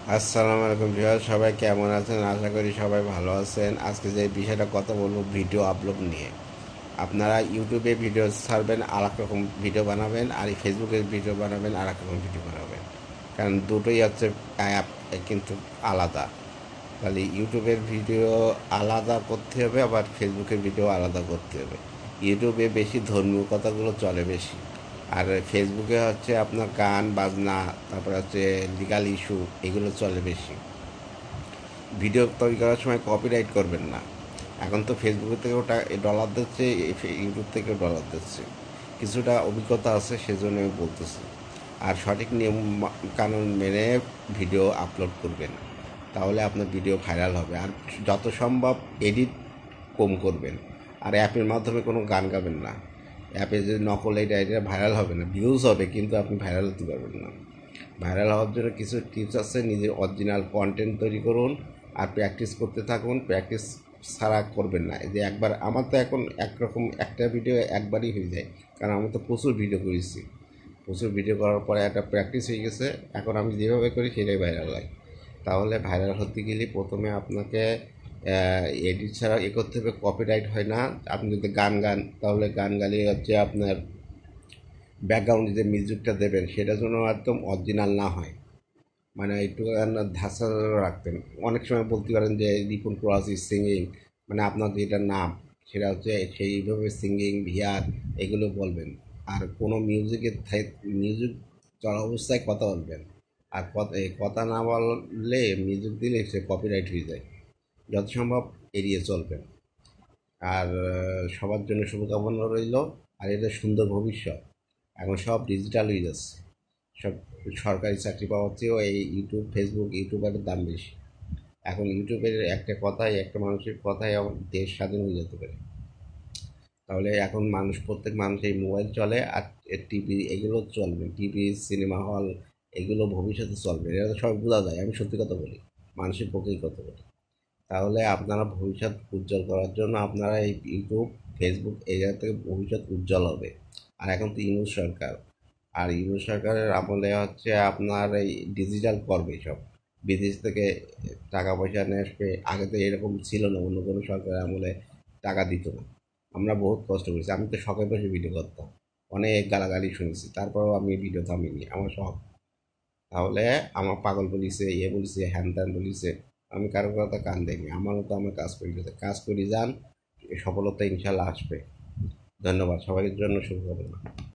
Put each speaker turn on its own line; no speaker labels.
আসসালামু আলাইকুম ভিউয়ার, সবাই কেমন আছেন? আশা করি সবাই ভালো আছেন। আজকে যে বিষয়টা কথা বলবো ভিডিও আপলোড নিয়ে। আপনারা ইউটিউবে ভিডিও ছাড়বেন, আর এক রকম ভিডিও বানাবেন, আর এই ফেসবুকে ভিডিও বানাবেন, আর এক রকম ভিডিও বানাবেন। কারণ দুটোই হচ্ছে অ্যাপ, কিন্তু আলাদা। তাহলে ইউটিউবের ভিডিও আলাদা করতে হবে, আবার ফেসবুকের ভিডিও আলাদা করতে হবে। ইউটিউবে বেশি ধর্মীয় কথাগুলো চলে বেশি, আর ফেসবুকে হচ্ছে আপনার গান বাজনা, তারপরে হচ্ছে লিগাল ইস্যু, এগুলো চলে বেশি। ভিডিও তৈরি করার সময় কপিরাইট করবেন না। এখন তো ফেসবুক থেকেও ডলার দিচ্ছে, ইউটিউব থেকেও ডলার দিচ্ছে। কিছুটা অভিজ্ঞতা আছে, সেজন্য আমি বলতেছি। আর সঠিক নিয়ম কানুন মেনে ভিডিও আপলোড করবেন, তাহলে আপনার ভিডিও ভাইরাল হবে। আর যত সম্ভব এডিট কম করবেন। আর অ্যাপের মাধ্যমে কোনো গান গাবেন না। অ্যাপে যে নকল, এটা ভাইরাল হবে না, ভিউজ হবে, কিন্তু আপনি ভাইরাল হতে পারবেন না। ভাইরাল হওয়ার জন্য কিছু টিপস আছে। নিজের অরিজিনাল কন্টেন্ট তৈরি করুন, আর প্র্যাকটিস করতে থাকুন। প্র্যাকটিস ছাড়া করবেন না। এই যে একবার, আমার তো এখন একরকম একটা ভিডিও একবারই হয়ে যায়, কারণ আমি তো প্রচুর ভিডিও করেছি। প্রচুর ভিডিও করার পরে একটা প্র্যাকটিস হয়ে গেছে। এখন আমি যেভাবে করি সেটাই ভাইরাল হয়। তাহলে ভাইরাল হতে গেলে প্রথমে আপনাকে এডিট ছাড়া করতে হবে, কপিরাইট হয় না। আপনি যদি গান তাহলে গান গালে হচ্ছে আপনার ব্যাকগ্রাউন্ডে যে মিউজিকটা দেবেন সেটা যেন একদম অরিজিনাল না হয়, মানে একটু ধাঁচা রাখবেন। অনেক সময় বলতে পারেন যে রিপন ক্রস ইজ সিঙ্গিং, মানে আপনার যেটা নাম সেটা হচ্ছে সেইভাবে সিঙ্গিং ভিআর এগুলো বলবেন। আর কোনো মিউজিক চলা অবস্থায় কথা বলবেন। আর কথা না বললে, মিউজিক দিলে সে কপিরাইট হয়ে যায়। যত সম্ভব এড়িয়ে চলবেন। আর সবার জন্য শুভকামনা রইল। আর এটা সুন্দর ভবিষ্যৎ। এখন সব ডিজিটাল হয়ে যাচ্ছে। সব সরকারি চাকরি পাওয়ার চেয়েও এই ফেসবুক, ইউটিউবের দাম বেশি। এখন ইউটিউবের একটা কথাই, একটা মানুষের কথাই আমার দেশ স্বাধীন হয়ে যেতে পারে। তাহলে এখন প্রত্যেক মানুষ এই মোবাইল চলে, আর টিভি এগুলো চলবে। টিভি, সিনেমা হল এগুলো ভবিষ্যতে চলবে, এটা তো সব বোঝা যায়। আমি সত্যি কথা বলি, মানুষের পক্ষেই কথা বলি। তাহলে আপনারা ভবিষ্যৎ উজ্জ্বল করার জন্য আপনারা এই ইউটিউব, ফেসবুক এই জায়গা থেকে ভবিষ্যৎ উজ্জ্বল হবে। আর এখন তো ইউনূস সরকার, আর ইউনূস সরকারের আমলে হচ্ছে আপনার এই ডিজিটাল করবে সব। বিদেশ থেকে টাকা পয়সা নিয়ে আসবে। আগে তো এরকম ছিল না, অন্য কোনো সরকারের আমলে টাকা দিত না। আমরা বহুত কষ্ট করেছি। আমি তো শখে বসে ভিডিও করতাম, অনেক গালাগালি শুনেছি, তারপরেও আমি ভিডিও থামিনি, আমার শখ। তাহলে আমার পাগল বলিছে, বলিছে, হ্যান ত্যান বলিছে, আমি কারো কথা কান দেয়নি। আমার মতো আমার কাজ করে গেছে, কাজ করে যান, সফলতা ইনশাল্লাহ আসবে। ধন্যবাদ, সবার জন্য শুভকামনা।